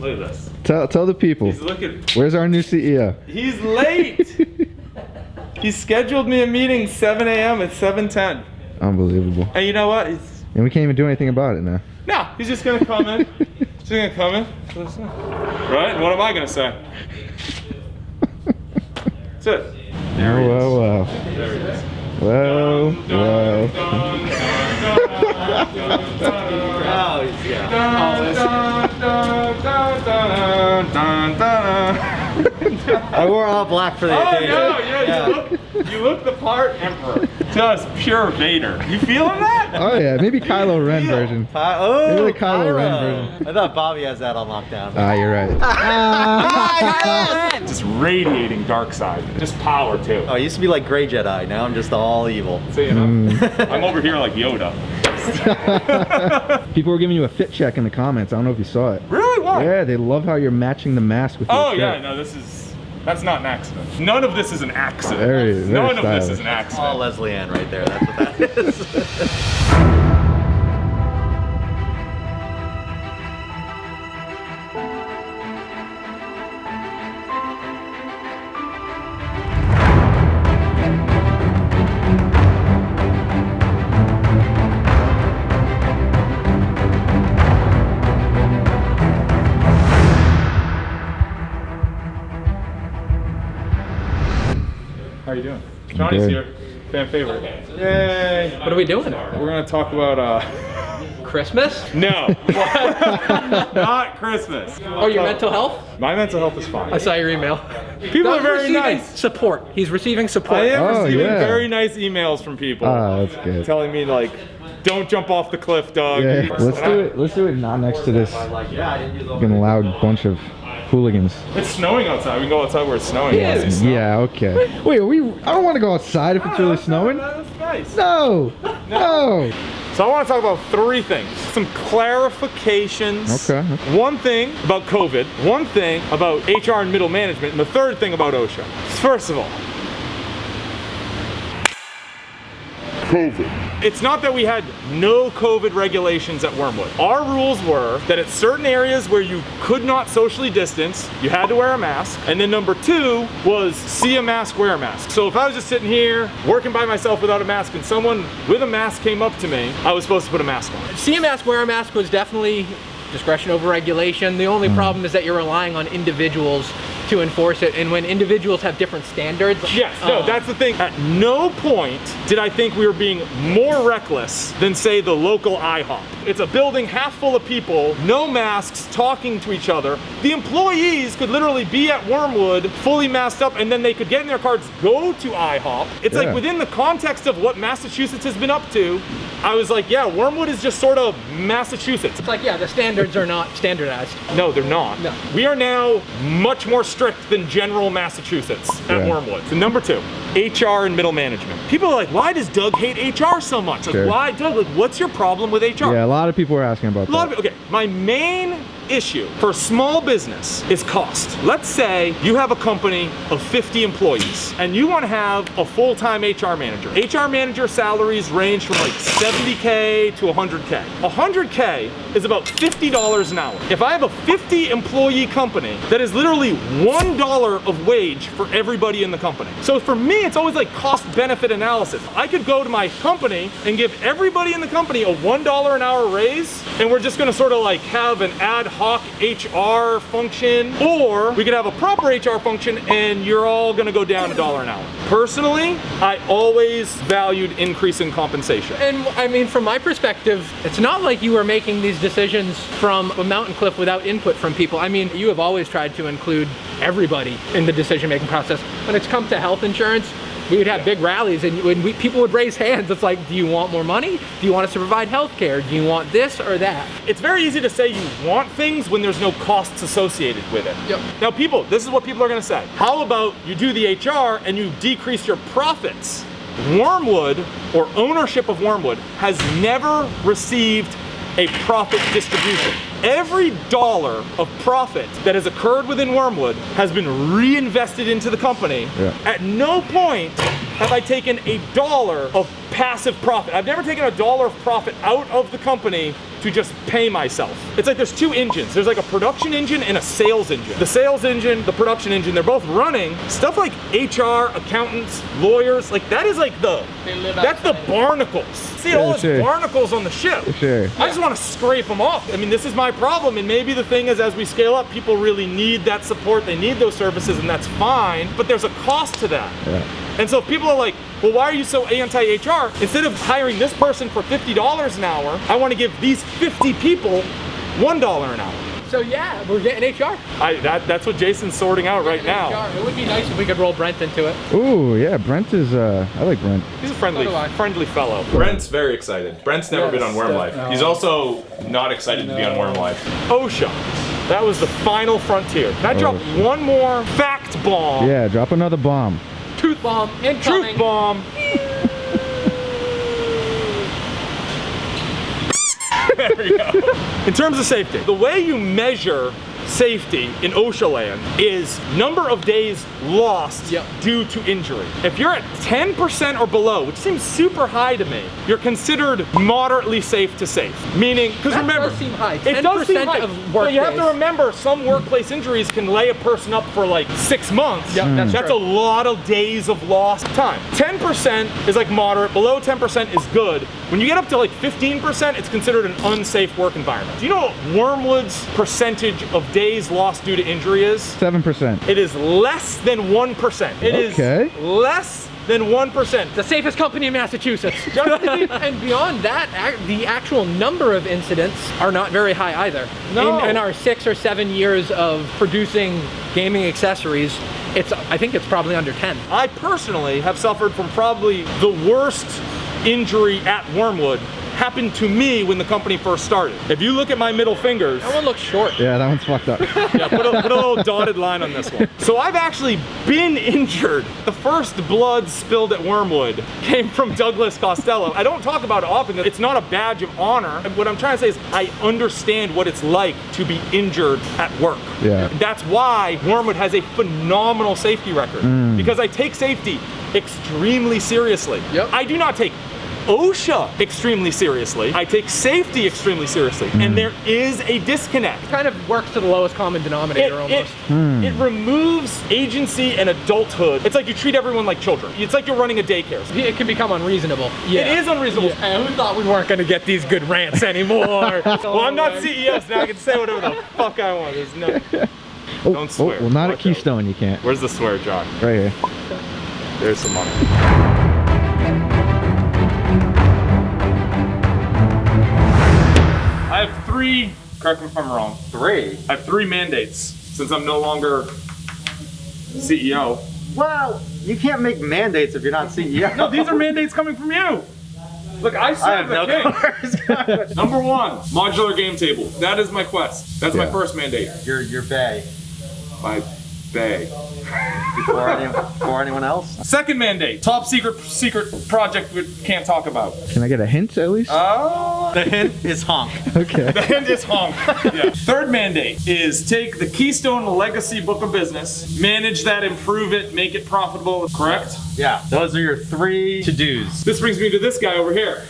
Look at this. Tell the people. He's looking. Where's our new CEO? He's late. He scheduled me a meeting 7 a.m. at 7:10. Unbelievable. And you know what? And we can't even do anything about it now. No, he's just gonna come in. He's gonna come in. Right? What am I gonna say? That's it. There he is. Whoa. There he is. Whoa. I wore all black for the occasion. Oh, yeah. You look the part, Emperor. Just pure Vader. You feeling that? Oh yeah, maybe Kylo Ren version. Oh, maybe the Kylo Ren version. I thought Bobby has that on lockdown. Ah, you're right. Just radiating dark side. Just power too. Oh, I used to be like Grey Jedi. Now I'm just all evil. So you know, I'm over here like Yoda. People were giving you a fit check in the comments. I don't know if you saw it. Really? Why? Yeah, they love how you're matching the mask with your Oh shirt. yeah, no, that's not an accident. None of this is an accident. Very None of this stylish. is an accident. All Leslie Ann right there. That's what that is. How you doing? Johnny's Good. here. Fan favorite. Yay. What are we doing? We're gonna talk about Christmas? no. Not Christmas. Oh, your mental health? My mental health is fine. I saw your email. People are Doug's very receiving nice. Support. He's receiving support. I am receiving yeah. very nice emails from people. Ah, that's good. Telling me like, don't jump off the cliff, Doug. Yeah, let's do it. Let's do it not next to this fucking loud bunch of hooligans. It's snowing outside. We can go outside where it's snowing. Yeah. Yeah, okay. Wait, I don't want to go outside if it's really snowing. That's nice. No. So I want to talk about three things. Some clarifications. Okay. One thing about COVID. One thing about HR and middle management. And the third thing about OSHA. First of all, COVID. It's not that we had no COVID regulations at Wyrmwood. Our rules were that at certain areas where you could not socially distance, you had to wear a mask. And then number two was see a mask, wear a mask. So if I was just sitting here working by myself without a mask and someone with a mask came up to me, I was supposed to put a mask on. See a mask, wear a mask was definitely discretion over regulation. The only problem is that you're relying on individuals to enforce it, and when individuals have different standards. Yes, no, that's the thing. At no point did I think we were being more reckless than, say, the local IHOP. It's a building half full of people, no masks, talking to each other. The employees could literally be at Wyrmwood, fully masked up, and then they could get in their cars, go to IHOP. It's like within the context of what Massachusetts has been up to, I was like, yeah, Wyrmwood is just sort of Massachusetts. It's like, yeah, the standards are not standardized. No, they're not. No. We are now much more strict than general Massachusetts at Wyrmwood. So number two, HR and middle management. People are like, why does Doug hate HR so much? Like, why, Doug? Like, what's your problem with HR? Yeah, a lot of people are asking about that. Okay, my main issue for small business is cost. Let's say you have a company of 50 employees and you want to have a full-time HR manager. HR manager salaries range from like 70K to 100K. 100K is about $50 an hour. If I have a 50 employee company, that is literally $1 of wage for everybody in the company. So for me, it's always like cost benefit analysis. I could go to my company and give everybody in the company a $1 an hour raise, and we're just gonna sort of like have an ad hoc HR function, or we could have a proper HR function and you're all gonna go down $1 an hour. Personally, I always valued increase in compensation. And I mean, from my perspective, it's not like you were making these decisions from a mountain cliff without input from people. I mean, you have always tried to include everybody in the decision-making process. When it's come to health insurance, we would have big rallies, and when people would raise hands, it's like, do you want more money? Do you want us to provide health care? Do you want this or that? It's very easy to say you want things when there's no costs associated with it. Yep. Now people, this is what people are gonna say. How about you do the HR and you decrease your profits? Wyrmwood, or ownership of Wyrmwood, has never received a profit distribution. Every dollar of profit that has occurred within Wyrmwood has been reinvested into the company. At no point have I taken a dollar of passive profit. I've never taken $1 of profit out of the company to just pay myself. It's like there's two engines. There's like a production engine and a sales engine. The sales engine, the production engine, they're both running. Stuff like HR, accountants, lawyers, like that is like that's the barnacles. See all those barnacles on the ship. Sure. I just want to scrape them off. I mean, this is my problem, and maybe the thing is, as we scale up, people really need that support. They need those services, and that's fine, but there's a cost to that. Yeah. And so if people are like, well, why are you so anti-HR? Instead of hiring this person for $50 an hour, I want to give these 50 people $1 an hour. So yeah, we're getting HR. That's what Jason's sorting out right now. HR. It would be nice if we could roll Brent into it. Ooh, yeah, Brent is, I like Brent. He's a friendly fellow. Brent's very excited. Brent's never been on Wyrm Lyfe. He's also not excited to be on Wyrm Lyfe. OSHA. That was the final frontier. Can I drop one more fact bomb? Yeah, drop another bomb. Truth bomb incoming. Truth bomb. There we go. In terms of safety, the way you measure safety in OSHA land is number of days lost due to injury. If you're at 10% or below, which seems super high to me, you're considered moderately safe to safe. Meaning, because remember, does seem high. it does seem high. of work But you have days. to remember, some workplace injuries can lay a person up for like 6 months. Yep, That's a lot of days of lost time. 10% is like moderate, below 10% is good. When you get up to like 15%, it's considered an unsafe work environment. Do you know what Wyrmwood's percentage of days lost due to injury is? 7%. It is less than 1%. It is less than 1%. The safest company in Massachusetts. And beyond that, the actual number of incidents are not very high either. No. In our 6 or 7 years of producing gaming accessories, I think it's probably under 10. I personally have suffered from probably the worst injury at Wyrmwood happened to me when the company first started. If you look at my middle fingers, That one looks short. Yeah, that one's fucked up. yeah, put a little dotted line on this one. So I've actually been injured. The first blood spilled at Wyrmwood came from Douglas Costello. I don't talk about it often. It's not a badge of honor. What I'm trying to say is I understand what it's like to be injured at work. Yeah. That's why Wyrmwood has a phenomenal safety record, because I take safety extremely seriously. Yep. I do not take OSHA extremely seriously. I take safety extremely seriously. And there is a disconnect. Kind of works to the lowest common denominator almost. It removes agency and adulthood. It's like you treat everyone like children. It's like you're running a daycare. It can become unreasonable. Yeah. It is unreasonable. And who thought we weren't going to get these good rants anymore? Well, I'm not CES now. I can say whatever the fuck I want. There's no. Don't swear. Well, not at Watch Keystone, you can't. Where's the swear, John? Right here. There's some money. I have 3, correct me if I'm wrong. 3? I have 3 mandates since I'm no longer CEO. Well, you can't make mandates if you're not CEO. No, these are mandates coming from you. Look, I serve the king. cars. Number 1, modular game table. That is my quest. That's my first mandate. Your bay. My bay. Before anyone else? Second mandate, top secret project we can't talk about. Can I get a hint at least? The hint is honk. Okay. The hint is honk. Yeah. Third mandate is take the Keystone Legacy book of business, manage that, improve it, make it profitable, correct? Yeah, those are your 3 to-dos. This brings me to this guy over here.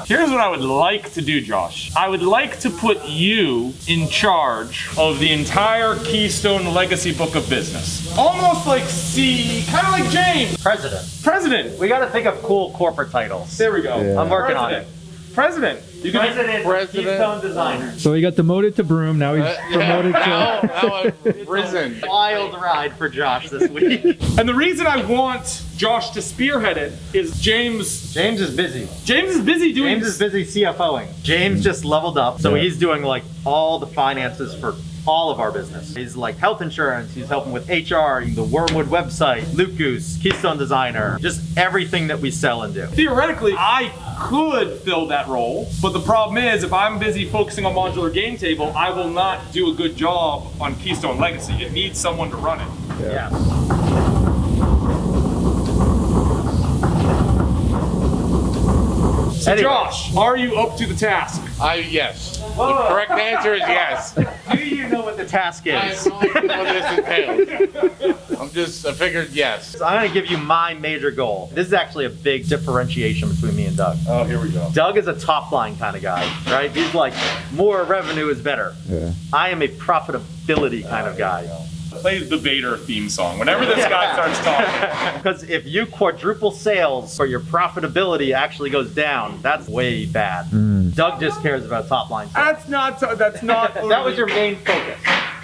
Here's what I would like to do, Josh. I would like to put you in charge of the entire Keystone Legacy book of business. Almost like kind of like James. President. We gotta think of cool corporate titles. There we go. Yeah. I'm working on it. President. You can President. Keystone Designer. So he got demoted to broom, now he's promoted to... Now I've risen. Wild ride for Josh this week. And the reason I want Josh to spearhead it is James James is busy. James is busy doing James is busy CFOing. James just leveled up, so Yeah. he's doing like all the finances for all of our business. He's like health insurance, he's helping with HR, the Wyrmwood website, Loot Goose, Keystone Designer, just everything that we sell and do. Theoretically, I could fill that role, but the problem is if I'm busy focusing on modular game table, I will not do a good job on Keystone Legacy. It needs someone to run it. Yeah. So Anyway. Josh, are you up to the task? Yes. The correct answer is yes. Do you know what the task I is. have no idea what this entails. I figured yes. So I'm gonna give you my major goal. This is actually a big differentiation between me and Doug. Oh, here we go. Doug is a top line kind of guy, right? He's like, more revenue is better. Yeah. I am a profitability kind of guy. Play the Vader theme song whenever this guy starts talking. Because if you quadruple sales or your profitability actually goes down, that's way bad. Doug just cares about top line sales. That's not. That was your main focus.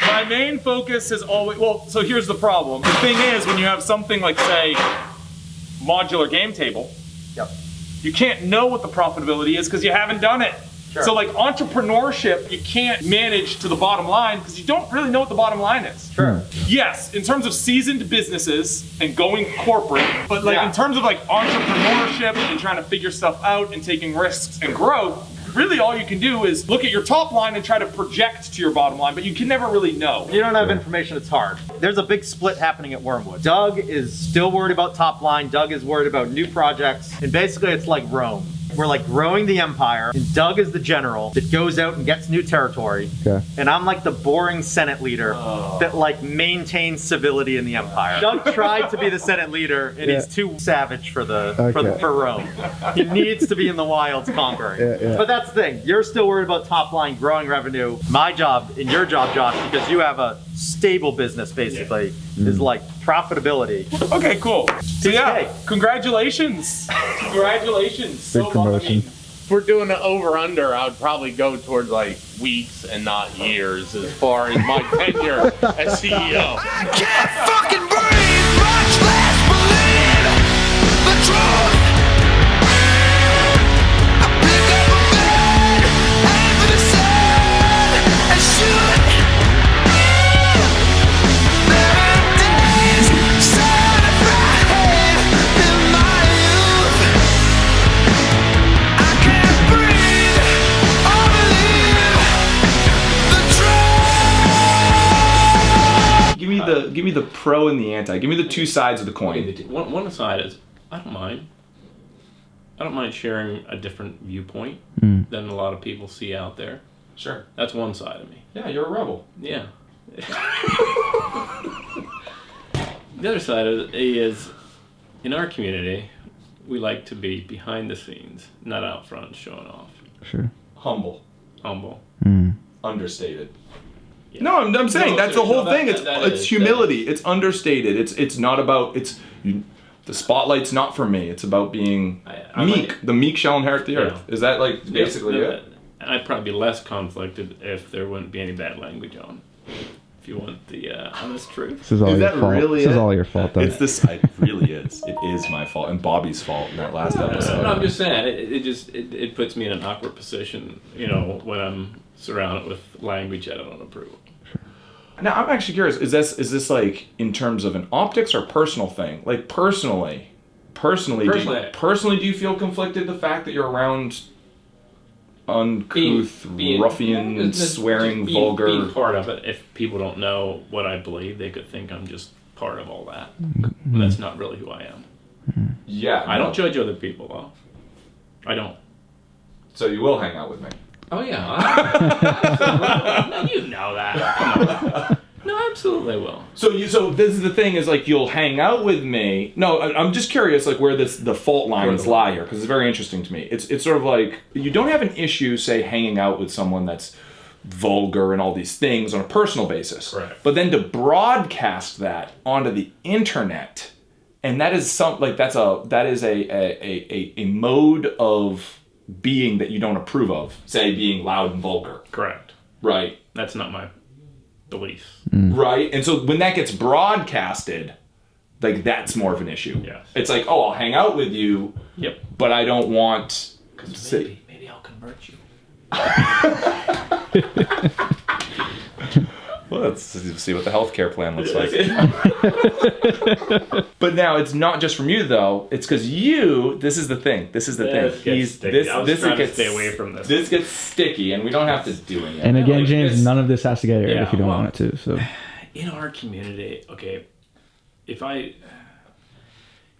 My main focus is always, well, so here's the problem. The thing is, when you have something like, say, modular game table, Yep. you can't know what the profitability is because you haven't done it. Sure. So like entrepreneurship, you can't manage to the bottom line because you don't really know what the bottom line is. Sure. Yes, in terms of seasoned businesses and going corporate, but like Yeah. in terms of like entrepreneurship and trying to figure stuff out and taking risks and growth, really all you can do is look at your top line and try to project to your bottom line, but you can never really know. You don't have information, it's hard. There's a big split happening at Wyrmwood. Doug is still worried about top line, Doug is worried about new projects, and basically it's like Rome. We're like growing the empire, and Doug is the general that goes out and gets new territory. Okay. And I'm like the boring Senate leader that like maintains civility in the empire. Doug tried to be the Senate leader, and he's too savage for for Rome. He needs to be in the wilds conquering. Yeah. But that's the thing. You're still worried about top line, growing revenue. My job and your job, Josh, because you have a stable business basically, is like profitability. Okay, cool. So yeah, Okay. Congratulations. Congratulations. So Big promotion. If we're doing an over-under, I would probably go towards like weeks and not years as far as my tenure as CEO. I can't fucking breathe, much less believe the truth. I pick up a gun, aim for the sun, and shoot. There are days sad and frightened in my youth. I can't breathe or believe the truth. Give me the pro and the anti. Give me the two sides of the coin. One side is I don't mind. I don't mind sharing a different viewpoint than a lot of people see out there. Sure. That's one side of me. Yeah, you're a rebel. Yeah. The other side of it is, in our community, we like to be behind the scenes, not out front showing off. Sure. Humble. Humble. Understated. No, I'm saying No, that's the whole thing. It's that it's is- humility. It's understated. It's not about the spotlight's not for me. It's about being I meek. like- The meek shall inherit the Yeah. earth. Is that like basically Yeah, it? I'd probably be less conflicted if there wouldn't be any bad language on. If you want the honest truth. This is all Is your that fault. really This is it? all your fault, though. It's this. It really is. It is my fault and Bobby's fault in that last episode. No, I'm just saying it puts me in an awkward position, you know, when I'm surrounded with language I don't approve. Now I'm actually curious. Is this like in terms of an optics or personal thing? Like personally, do you feel conflicted the fact that you're around uncouth, ruffian, swearing, being vulgar? part of it. If people don't know what I believe, they could think I'm just part of all that. But that's not really who I am. Yeah, I don't judge other people though. I don't. So you will hang out with me. Oh yeah. No, you know that. Come on. No, absolutely will. So this is the thing is like you'll hang out with me. No, I'm just curious like where the fault lines lie here because it's very interesting to me. It's sort of like you don't have an issue say hanging out with someone that's vulgar and all these things on a personal basis. Correct. But then to broadcast that onto the internet, and that is that is a mode of being that you don't approve of. Say being loud and vulgar. Correct. Right. That's not my beliefs. Right? And so when that gets broadcasted, like that's more of an issue. Yes. It's like, oh, I'll hang out with you, Yep. but I don't want to Maybe I'll convert you. Well, let's see what the healthcare plan looks like. But now it's not just from you though. It's because you. This is the thing. This is the thing. I was trying to stay away from this. This gets sticky, and we don't have to do it. And again, like James, this- none of this has to get aired Yeah, if you don't well- want it to. So In our community, okay,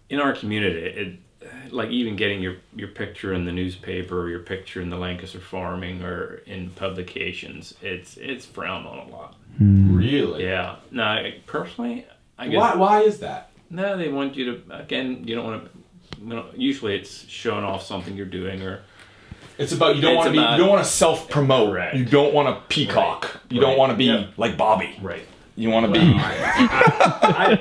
in our community, like even getting your picture in the newspaper or your picture in the Lancaster Farming or in publications, it's frowned on a lot. Really? Yeah. Now, personally, I guess. Why is that? No, they want you to. Again, you don't want to. Usually, it's showing off something you're doing, or it's about you don't want to self promote. Correct. You don't want to peacock. Right. You don't want to be like Bobby. Right. You want to be. No, I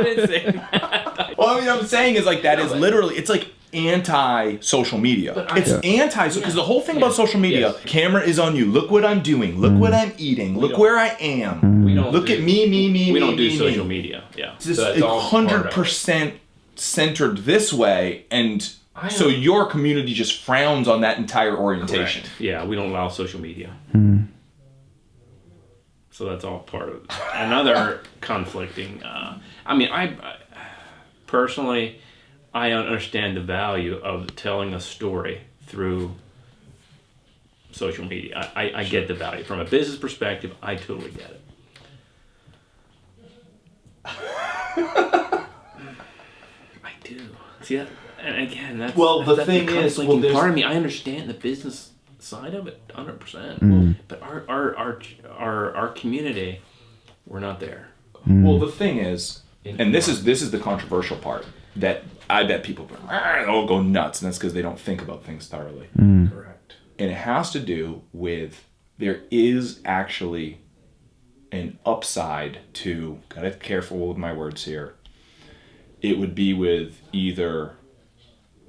didn't say that. Well, I mean, I'm saying is like that is literally, it's like anti-social media. It's anti, because the whole thing about social media, camera is on you. Look what I'm doing. Look what I'm eating. Look where I am. We don't Look at me. We don't do social media. Yeah. It's just 100% centered this way, and so your community just frowns on that entire orientation. Correct. Yeah, we don't allow social media. So that's all part of another conflicting. I mean, I personally, I understand the value of telling a story through social media. I get the value. From a business perspective, I totally get it. I do. See that? And again, that's the thing is, part of me. I understand the business side of it 100%. But our community, we're not there. Well, the thing is, and this is the controversial part, that I bet people all go nuts, and that's because they don't think about things thoroughly. Correct. And it has to do with there is actually an upside to, gotta be careful with my words here, it would be with either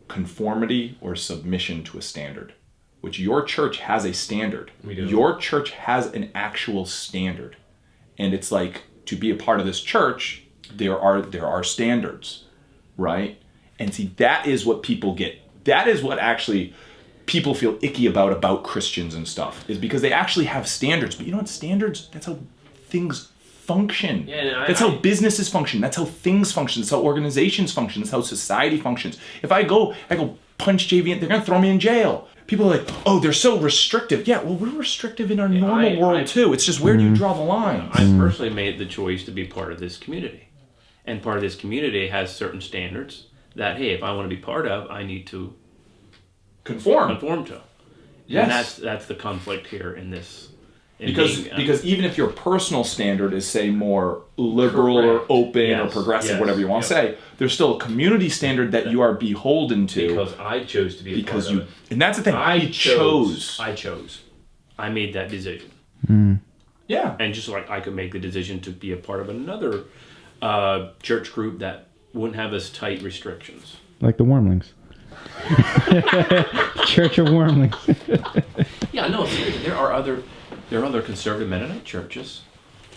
conformity or submission to a standard, which your church has a standard. We do. Your church has an actual standard. And it's like, to be a part of this church, there are standards, right? And see, that is what people get. That is what actually people feel icky about Christians and stuff, is because they actually have standards. But you know what? Standards, that's how things function. Yeah, that's how businesses function. That's how things function. That's how organizations function. That's how society functions. If I go punch JV, they're going to throw me in jail. People are like, oh, they're so restrictive. Yeah, well, we're restrictive in our normal world too. It's just, where do you draw the line? I personally made the choice to be part of this community. And part of this community has certain standards that, hey, if I want to be part of, I need to conform to. Yes. And that's the conflict here in this. Because even if your personal standard is, say, more liberal or open or progressive, whatever you want to say, there's still a community standard that you are beholden to. Because I chose to be a part of it. And that's the thing. I chose. I made that decision. Yeah. And just like I could make the decision to be a part of another church group that wouldn't have as tight restrictions. Like the Wormlings. Church of Wormlings. Yeah, no, seriously, there are other conservative Mennonite churches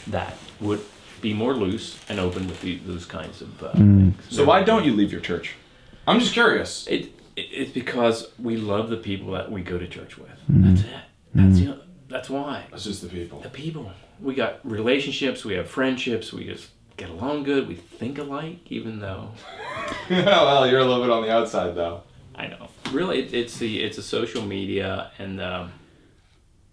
that would be more loose and open with those kinds of things. So why don't you leave your church? I'm just curious. It's because we love the people that we go to church with. That's it. That's why. It's just the people. The people. We got relationships. We have friendships. We just get along good. We think alike, even though. Well, you're a little bit on the outside, though. I know. Really, it's the social media and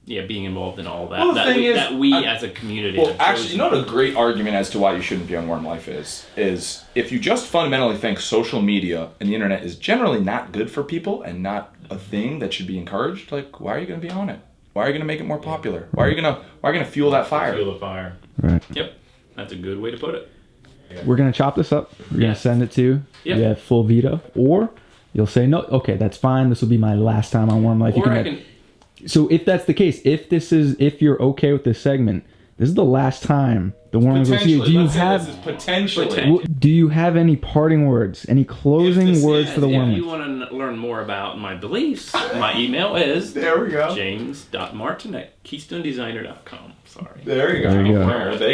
being involved in all that. Well, the thing is, that we as a community. Well, actually, you know what a great argument as to why you shouldn't be on Wyrm Lyfe is if you just fundamentally think social media and the internet is generally not good for people and not a thing that should be encouraged, like, why are you going to be on it? Why are you going to make it more popular? Why are you going to fuel that fire? Fuel the fire. Right. Yep. That's a good way to put it. We're going to chop this up. We're going to send it to you. You have full veto. Or you'll say, no, okay, that's fine. This will be my last time on Wyrm Lyfe. So if that's the case, if you're okay with this segment, this is the last time the Worms will see you. Do you have any parting words, any closing words for the Worms? If you want to learn more about my beliefs, my email is there we go. james.martin@keystonedesigner.com. Sorry. There you go. There you go.